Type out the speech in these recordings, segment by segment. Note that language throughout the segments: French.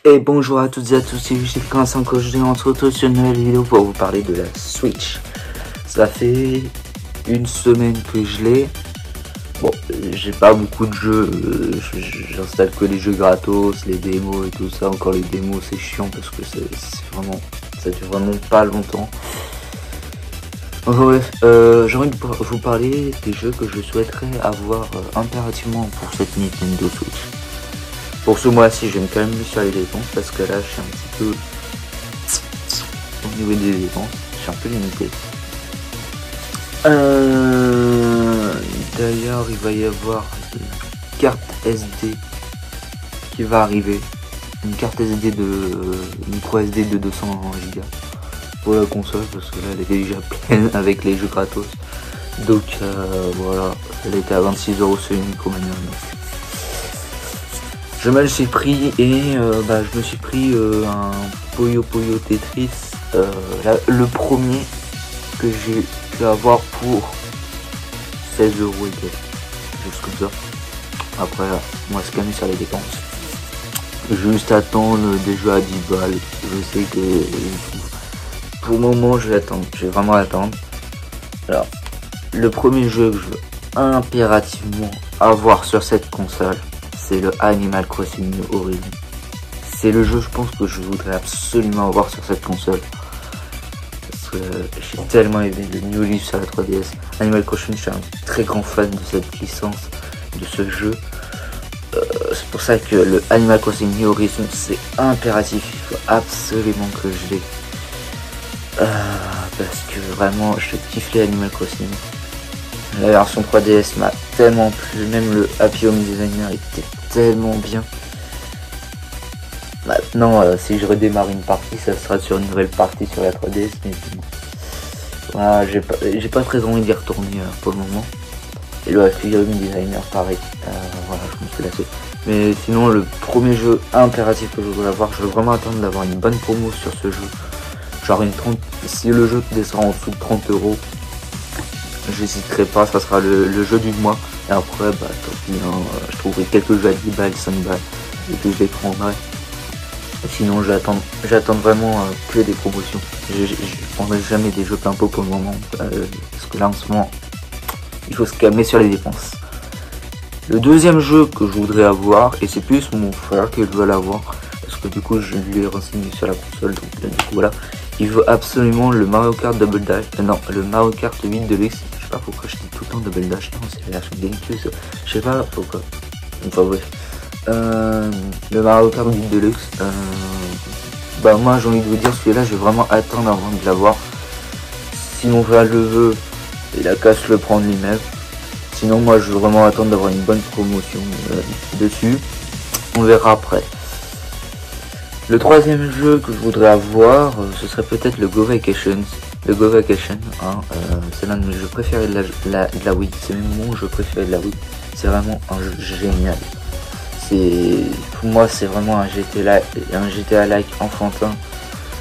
Et bonjour à toutes et à tous, c'est Vincent que je on se retrouve sur une nouvelle vidéo pour vous parler de la Switch. Ça fait une semaine que je l'ai. Bon, j'ai pas beaucoup de jeux, j'installe que les jeux gratos, les démos et tout ça. Encore les démos c'est chiant parce que ça dure vraiment pas longtemps. Enfin bref, j'ai envie de vous parler des jeux que je souhaiterais avoir impérativement pour cette Nintendo Switch. Pour ce mois-ci, je vais quand même mis sur les dépenses parce que là, je suis un petit peu au niveau des dépenses, je suis un peu limité. D'ailleurs, il va y avoir une carte SD qui va arriver, une carte SD micro SD de 200 Go pour la console parce que là, elle est déjà pleine avec les jeux gratos. Donc voilà, elle était à 26€ sur une Micromania. Je me le suis pris et je me suis pris un Puyo Puyo Tetris, le premier que j'ai pu avoir pour 16€ et quelques, juste comme ça. Après, moi se calmer sur les dépenses. Juste attendre des jeux à 10 balles. Je sais que pour le moment je vais attendre, je vais vraiment attendre. Alors, le premier jeu que je veux impérativement avoir sur cette console, c'est le Animal Crossing New Horizons. C'est le jeu, je pense, que je voudrais absolument avoir sur cette console. Parce que j'ai tellement aimé le New Leaf sur la 3DS. Animal Crossing, je suis un très grand fan de cette licence, de ce jeu. C'est pour ça que le Animal Crossing New Horizons, c'est impératif. Il faut absolument que je l'ai. Parce que vraiment, je kiffe les Animal Crossing. La version 3DS m'a tellement plu, même le Happy Home Designer était tellement bien. Maintenant, si je redémarre une partie, ça sera sur une nouvelle partie sur la 3DS, mais voilà, j'ai pas très envie d'y retourner pour le moment. Et le Happy Home Designer, pareil, voilà, je me suis lassé. Mais sinon, le premier jeu impératif que je voudrais avoir, je veux vraiment attendre d'avoir une bonne promo sur ce jeu. Genre si le jeu descend en dessous de 30€, j'hésiterai pas, ça sera le jeu du mois. Et après, tant pis, je trouverai quelques jeux à 10 balles, 5 balles, et puis je les prendrai. Sinon, j'attends vraiment que des promotions. Je prendrai jamais des jeux plein pot pour le moment, parce que là, en ce moment, il faut se calmer sur les dépenses. Le deuxième jeu que je voudrais avoir, et c'est plus mon frère qui veut l'avoir, parce que du coup, je lui ai renseigné sur la console, donc du coup, voilà. Il veut absolument le Mario Kart Double Dash, le Mario Kart 8 Deluxe. Je sais pas pourquoi je dis tout le temps Double Dash, non, c'est la version GameCube, je sais pas pourquoi. Enfin bref. Le Mario Kart 8 Deluxe. Moi j'ai envie de vous dire, celui-là, je vais vraiment attendre avant de l'avoir. Si mon frère le veut, il a qu'à se le prendre lui-même. Sinon, moi je veux vraiment attendre d'avoir une bonne promotion dessus. On verra après. Le troisième jeu que je voudrais avoir, ce serait peut-être le Go Vacations. Le Go Vacation, c'est l'un de mes jeux préférés de la Wii. C'est même mon jeu préféré de la Wii. C'est vraiment un jeu génial. Pour moi, c'est vraiment un GTA-like enfantin,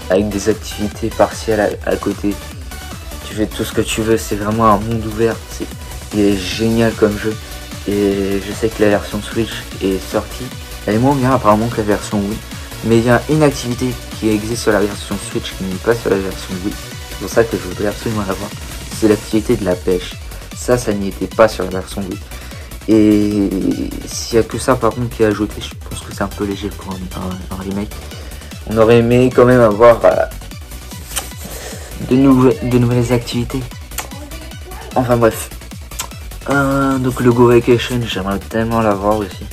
avec des activités partielles à côté. Tu fais tout ce que tu veux, c'est vraiment un monde ouvert. Il est génial comme jeu. Et je sais que la version Switch est sortie. Elle est moins bien apparemment que la version Wii. Mais il y a une activité qui existe sur la version Switch qui n'est pas sur la version Wii. C'est pour ça que je voudrais absolument l'avoir. C'est l'activité de la pêche. Ça n'y était pas sur la version Wii. Et s'il y a que ça par contre qui est ajouté, je pense que c'est un peu léger pour un remake. On aurait aimé quand même avoir de nouvelles activités. Enfin bref. Donc le Go Vacation, j'aimerais tellement l'avoir aussi.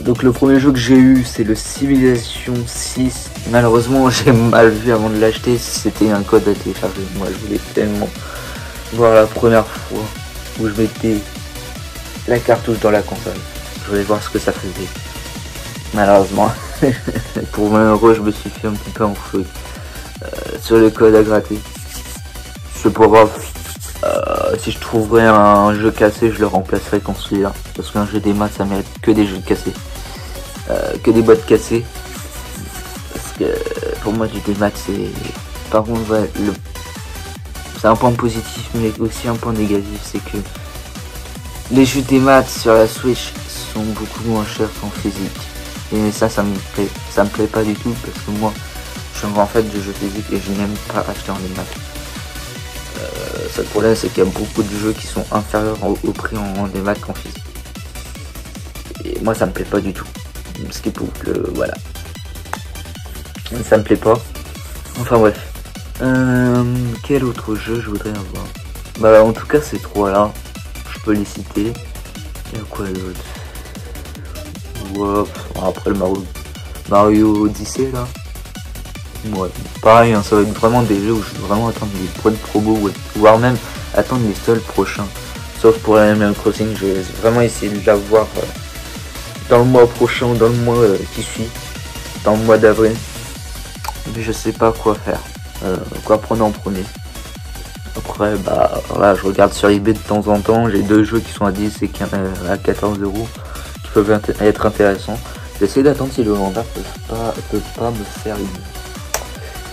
Donc le premier jeu que j'ai eu, c'est le Civilization 6. Malheureusement, j'ai mal vu avant de l'acheter. C'était un code à télécharger. Moi, je voulais tellement voir la première fois où je mettais la cartouche dans la console. Je voulais voir ce que ça faisait. Malheureusement, pour 20€, je me suis fait un petit peu enfouir sur le code à gratter. C'est pas grave. Si je trouverais un jeu cassé, je le remplacerai contre celui-là. Parce qu'un jeu des maths, ça mérite que des jeux cassés. Que des boîtes cassées. Parce que pour moi, du démat, c'est... Par contre, ouais, c'est un point positif, mais aussi un point négatif, c'est que les jeux des maths sur la Switch sont beaucoup moins chers qu'en physique. Et ça me plaît pas du tout parce que moi je suis un grand fan de jeux physiques et je n'aime pas acheter en démat. Le problème c'est qu'il y a beaucoup de jeux qui sont inférieurs au prix en démat qu'en physique. Et moi ça me plaît pas du tout. Ce qui prouve que voilà. Ça me plaît pas. Enfin bref. Quel autre jeu je voudrais avoir? Bah en tout cas ces trois là. Je peux les citer. Il y a quoi d'autre? Ouais, après le Mario Odyssey là. Ouais, pareil, hein, ça va être vraiment des jeux où je vais vraiment attendre les bonnes promos, voire même attendre les seuls prochains. Sauf pour Animal Crossing, je vais vraiment essayer de l'avoir dans le mois prochain ou dans le mois qui suit, dans le mois d'avril. Mais je sais pas quoi faire, quoi prendre en premier. Après, bah voilà, je regarde sur eBay de temps en temps, j'ai deux jeux qui sont à 10 et à 14 euros qui peuvent être intéressants. J'essaie d'attendre si le vendeur peut pas me faire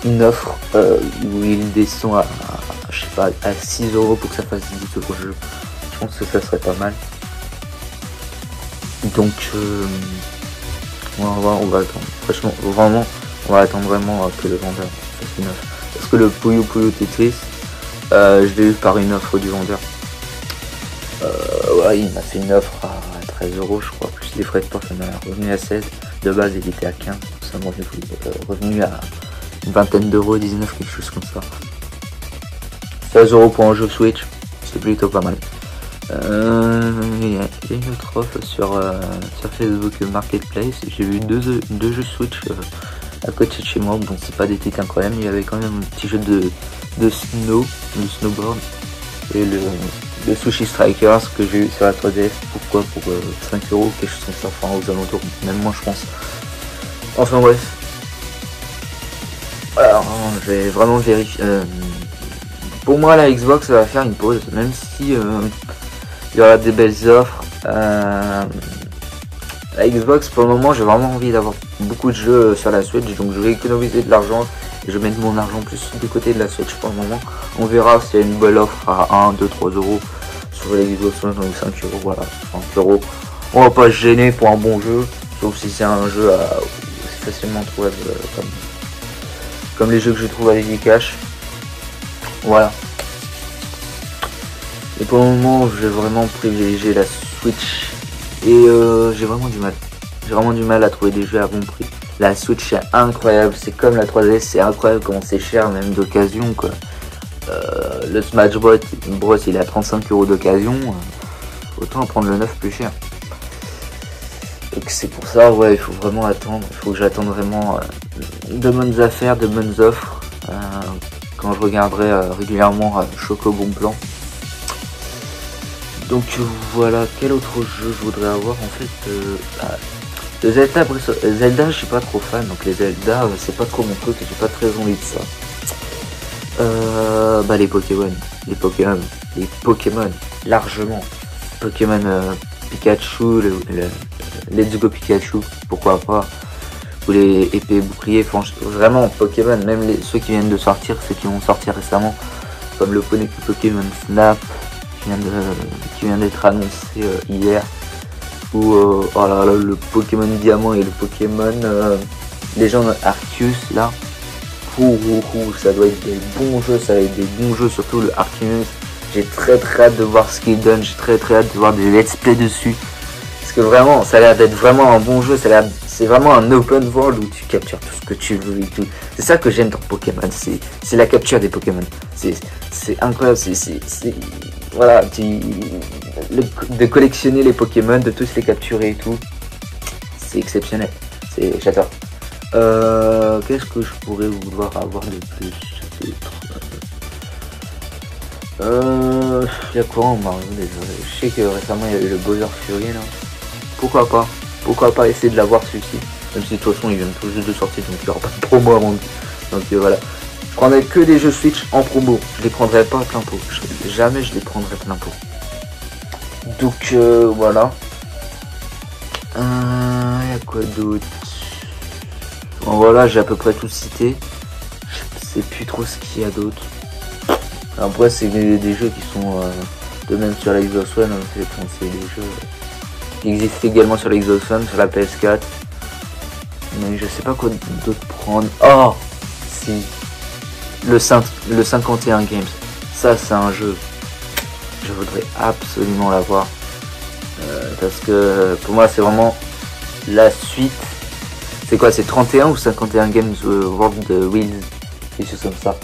une offre où il descend à je sais pas, à 6 euros pour que ça fasse 10 euros jeu. Je pense que ça serait pas mal. Donc on va attendre. Franchement, vraiment, on va attendre vraiment que le vendeur fasse une offre. Parce que le Puyo Puyo Tetris, je l'ai eu par une offre du vendeur. Ouais, il m'a fait une offre à 13 euros je crois, plus les frais de port, ça m'a revenu à 16. De base il était à 15, ça m'a revenu à une vingtaine d'euros, 19, quelque chose comme ça. 16 euros pour un jeu Switch, c'est plutôt pas mal. Il y a une autre offre sur Facebook Marketplace. J'ai vu deux jeux Switch à côté de chez moi. Bon, c'est pas des titres incroyables, mais il y avait quand même un petit jeu de snowboard et le Sushi Strikers que j'ai eu sur la 3DS. Pourquoi? Pour 5 euros, quelque chose comme ça, enfin aux alentours, même moi je pense. Enfin bref. Alors, je vais vraiment vérifier. Pour moi, la Xbox va faire une pause, même si il y aura des belles offres. La Xbox, pour le moment, j'ai vraiment envie d'avoir beaucoup de jeux sur la Switch, donc je vais économiser de l'argent et je vais mettre mon argent plus du côté de la Switch pour le moment. On verra s'il y a une belle offre à 1, 2, 3 euros sur la Xbox One ou 5 euros. Voilà, 5 euros. On va pas se gêner pour un bon jeu, sauf si c'est un jeu facilement trouvable comme les jeux que je trouve à Easy Cash. Voilà. Et pour le moment, je vais vraiment privilégier la Switch. Et j'ai vraiment du mal à trouver des jeux à bon prix. La Switch est incroyable, c'est comme la 3DS, c'est incroyable comment c'est cher, même d'occasion quoi. Le Smash Bros il est à 35 euros d'occasion, autant prendre le neuf plus cher. Donc c'est pour ça, ouais, il faut vraiment attendre, il faut que j'attende vraiment de bonnes affaires, de bonnes offres, quand je regarderai régulièrement Choco Bon Plan. Donc voilà, quel autre jeu je voudrais avoir en fait. Le Zelda, je suis pas trop fan, donc les Zelda c'est pas trop mon truc et j'ai pas très envie de ça. Bah les Pokémon, largement. Pokémon Pikachu, Let's Go Pikachu, pourquoi pas. Ou les épées boucliers, franchement, vraiment Pokémon, même ceux qui viennent de sortir, ceux qui vont sortir récemment, comme le Pokémon Snap qui vient d'être annoncé hier, ou oh là là, le Pokémon Diamant et le Pokémon Légende Arceus là. Ça doit être des bons jeux, ça va être des bons jeux, surtout le Arceus. J'ai très hâte de voir ce qu'il donne, j'ai très hâte de voir des let's play dessus. Parce que vraiment, ça a l'air d'être vraiment un bon jeu, c'est vraiment un open world où tu captures tout ce que tu veux et tout. C'est ça que j'aime dans Pokémon, c'est la capture des Pokémon. C'est incroyable, voilà, de collectionner les Pokémon, de tous les capturer et tout. C'est exceptionnel, j'adore. Qu'est-ce que je pourrais vouloir avoir de plus? Il y a quoi en Mario déjà? Je sais que récemment il y a eu le Bowser Fury là. Pourquoi pas essayer de l'avoir celui-ci? Même si de toute façon il vient tout juste de sortir, donc il n'y aura pas de promo avant. Donc voilà. Je prendrai que des jeux Switch en promo. Je les prendrai pas à plein pot. Jamais je les prendrai plein pot. Donc voilà. Il y a quoi d'autre? Bon, voilà, j'ai à peu près tout cité. Je sais plus trop ce qu'il y a d'autre. Après c'est des jeux qui sont de même sur la Xbox One, c'est des jeux qui existent également sur la Xbox One, sur la PS4. mais je sais pas quoi d'autre prendre. Oh si, le 51 Games, ça c'est un jeu, je voudrais absolument l'avoir, parce que pour moi c'est vraiment la suite. C'est quoi, c'est 31 ou 51 Games World Wheels, quelque chose comme ça.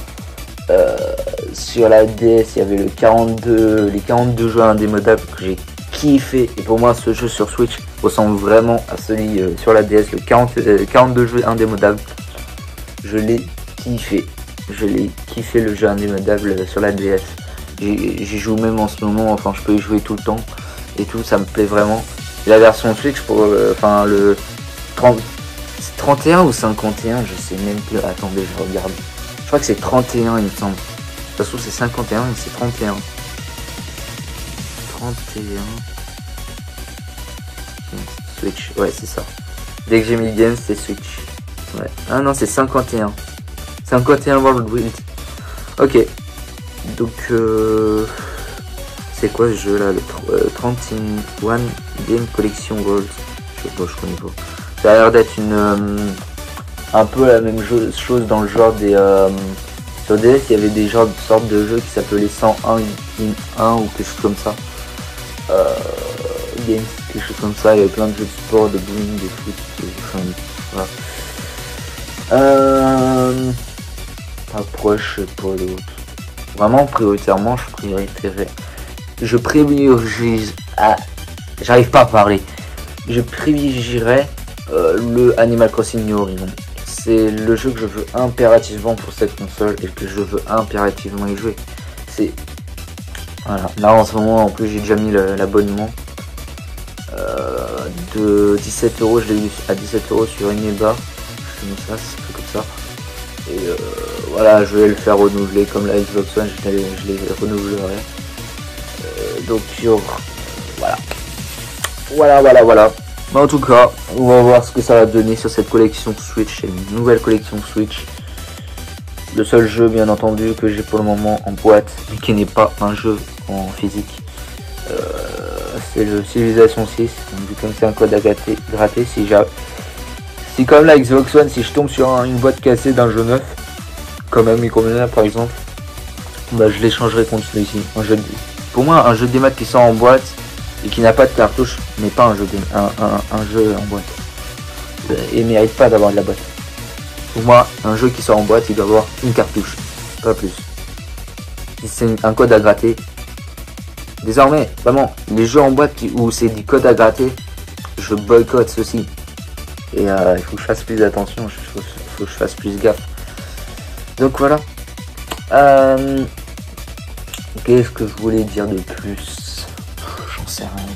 Sur la DS il y avait les 42 jeux indémodables que j'ai kiffé, et pour moi ce jeu sur Switch ressemble vraiment à celui sur la DS, le 42 jeux indémodables. Je l'ai kiffé, le jeu indémodable sur la DS. J'y joue même en ce moment, enfin je peux y jouer tout le temps et tout, ça me plaît vraiment. Et la version Switch pour enfin le 31 ou 51, je sais même plus, attendez je regarde, je crois que c'est 31 il me semble. De toute façon c'est 51 mais c'est 31. Switch, ouais c'est ça. Dès que j'ai mis le game c'est Switch. Ouais. Ah non c'est 51. 51 World Wheels. Ok. Donc c'est quoi ce jeu là, le 31 Game Collection World. Je sais pas, je connais pas. Ça a l'air d'être une un peu la même chose dans le genre des sur DS il y avait des sortes de jeux qui s'appelaient 101 Game 1 ou quelque chose comme ça. Games, quelque chose comme ça, il y avait plein de jeux de sport, de bowling, de foot, voilà. Après je sais pas d'autre. Vraiment prioritairement je privilégierais j'arrive pas à parler. Je privilégierais le Animal Crossing New Horizons. C'est le jeu que je veux impérativement pour cette console et que je veux impérativement y jouer. C'est voilà. Là en ce moment en plus j'ai déjà mis l'abonnement de 17 €, je l'ai eu à 17 € sur Ineba. Je fais ça, c'est tout comme ça. Et voilà, je vais le faire renouveler comme la Xbox One, je les renouvellerai. Donc voilà. Mais en tout cas, on va voir ce que ça va donner sur cette collection Switch, une nouvelle collection Switch. Le seul jeu bien entendu que j'ai pour le moment en boîte, mais qui n'est pas un jeu en physique, c'est le Civilization 6. Donc, vu comme c'est un code à gratter, si comme la Xbox One, si je tombe sur une boîte cassée d'un jeu neuf, comme un Micromania par exemple, bah je l'échangerai contre celui-ci. Pour moi, un jeu démat qui sort en boîte et qui n'a pas de cartouche n'est pas un jeu en boîte. Et mérite pas d'avoir de la boîte. Pour moi, un jeu qui sort en boîte, il doit avoir une cartouche, pas plus. Si c'est un code à gratter, désormais, vraiment, les jeux en boîte où c'est du code à gratter, je boycotte ceci. Et il faut que je fasse plus attention, il faut que je fasse plus gaffe. Donc voilà. Qu'est-ce que je voulais dire de plus? J'en sais rien.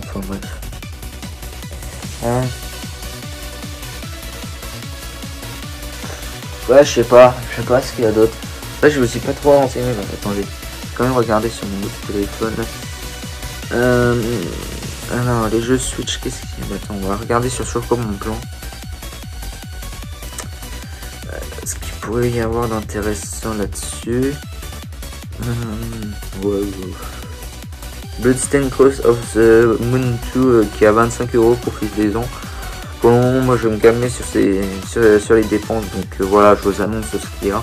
Enfin bref. Ouais, je sais pas ce qu'il y a d'autre. Là, je me suis pas trop renseigné. Attendez, quand même regarder sur mon autre téléphone. Alors, les jeux Switch, qu'est-ce qu'il y a? Attends, on va regarder sur mon plan. Ce qu'il pourrait y avoir d'intéressant là-dessus. Bloodstained Cross of the Moon 2 qui a 25 € pour livraison. Pour le moment, moi je vais me calmer sur les dépenses, donc voilà, je vous annonce ce qu'il y a.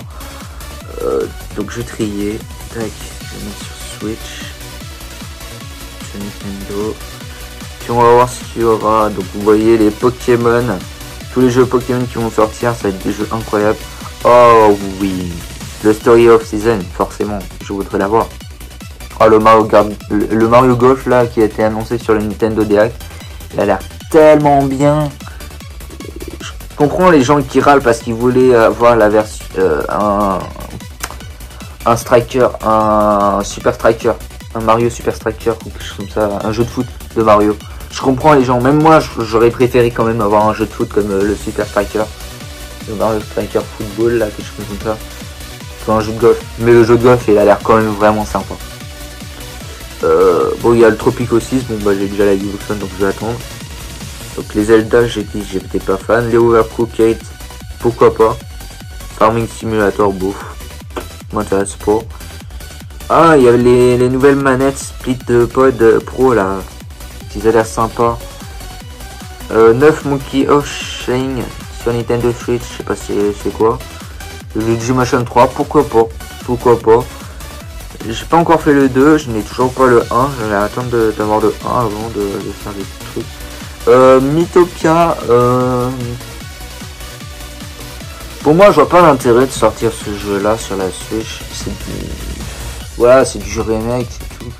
Donc je vais trier. Tac, je vais mettre sur Switch, sur Nintendo. Puis on va voir ce qu'il y aura. Donc vous voyez les Pokémon, tous les jeux Pokémon qui vont sortir, ça va être des jeux incroyables. Oh oui, le Story of Season, forcément, je voudrais l'avoir. Oh, le Mario Golf là qui a été annoncé sur le Nintendo Direct, il a l'air tellement bien. Je comprends les gens qui râlent parce qu'ils voulaient avoir la version un striker, un super striker, un Mario Super Striker ou quelque chose comme ça, un jeu de foot de Mario. Je comprends les gens, même moi j'aurais préféré quand même avoir un jeu de foot comme le Super Striker, le Mario Striker Football là, quelque chose comme ça, soit un jeu de golf. Mais le jeu de golf il a l'air quand même vraiment sympa. Bon, il y a le Tropico 6, bon bah j'ai déjà la Xbox One donc je vais attendre. Donc les Zelda, j'étais pas fan. Les Overcooked, pourquoi pas. Farming Simulator, bouf, m'intéresse pas. Ah, il y a les nouvelles manettes Split Pod Pro là, qui a l'air sympa. 9 Monkey Ocean sur Nintendo Switch, je sais pas c'est quoi. Luigi Mansion 3, pourquoi pas. J'ai pas encore fait le 2, je n'ai toujours pas le 1, je vais attendre d'avoir le 1 avant de faire des trucs. Mythopia, pour moi je vois pas l'intérêt de sortir ce jeu là sur la Switch, c'est du... Voilà, c'est du jeu remake, c'est tout.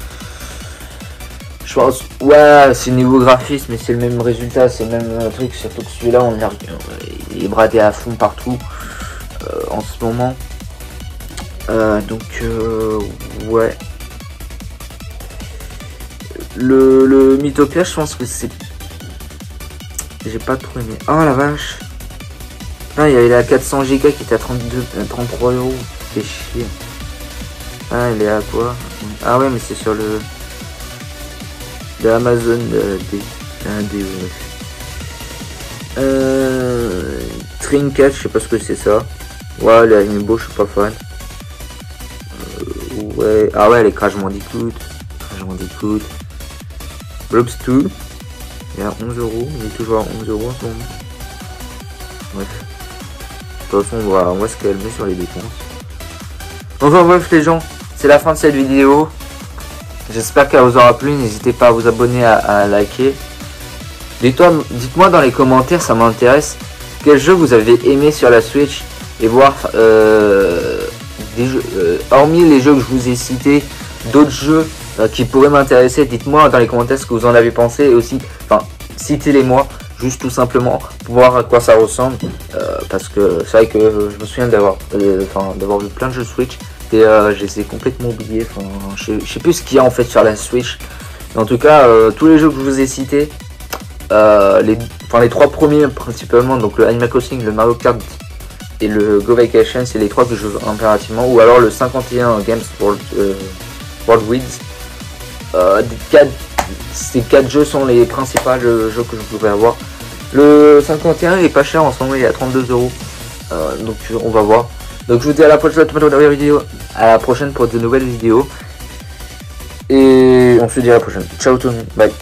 Je pense, ouais, c'est niveau graphisme, mais c'est le même résultat, c'est le même truc, surtout que celui-là, il est bradé à fond partout en ce moment. Donc, ouais. Le Mythopia, je pense que c'est... J'ai pas trop aimé. Oh la vache. Ah, il y avait la 400 Go qui était à 33 €. C'est chier. Ah, il est à quoi? Ah ouais, mais c'est sur le Amazon Trinket, je sais pas ce que c'est ça. Ouais, les Amiibo, je suis pas fan. Ouais, ah ouais, les Crash Bandicoot. Blobs 2. Il est à 11 €. Il est toujours à 11 € en ce moment. Bref. De toute façon, on va se calmer sur les dépenses. Enfin bref les gens, c'est la fin de cette vidéo. J'espère qu'elle vous aura plu. N'hésitez pas à vous abonner, à liker. Dites-moi dans les commentaires, ça m'intéresse, quel jeu vous avez aimé sur la Switch. Et voir des jeux, hormis les jeux que je vous ai cités, d'autres jeux qui pourraient m'intéresser. Dites-moi dans les commentaires ce que vous en avez pensé. Et aussi, enfin, citez-les moi, juste tout simplement pour voir à quoi ça ressemble. Parce que c'est vrai que je me souviens d'avoir vu plein de jeux Switch. Et je les ai complètement oubliés. Enfin, je sais plus ce qu'il y a en fait sur la Switch. Mais en tout cas, tous les jeux que je vous ai cités, les 3 premiers principalement, donc le Animal Crossing, le Mario Kart et le Go Vacation, c'est les 3 que je veux impérativement. Ou alors le 51 Games World Wids. Ces 4 jeux sont les principaux jeux que je voudrais avoir. Le 51 il est pas cher en ce moment, il est à 32 €. Donc on va voir. Donc je vous dis à la prochaine pour de nouvelles vidéos. Et on se dit à la prochaine. Ciao tout le monde. Bye.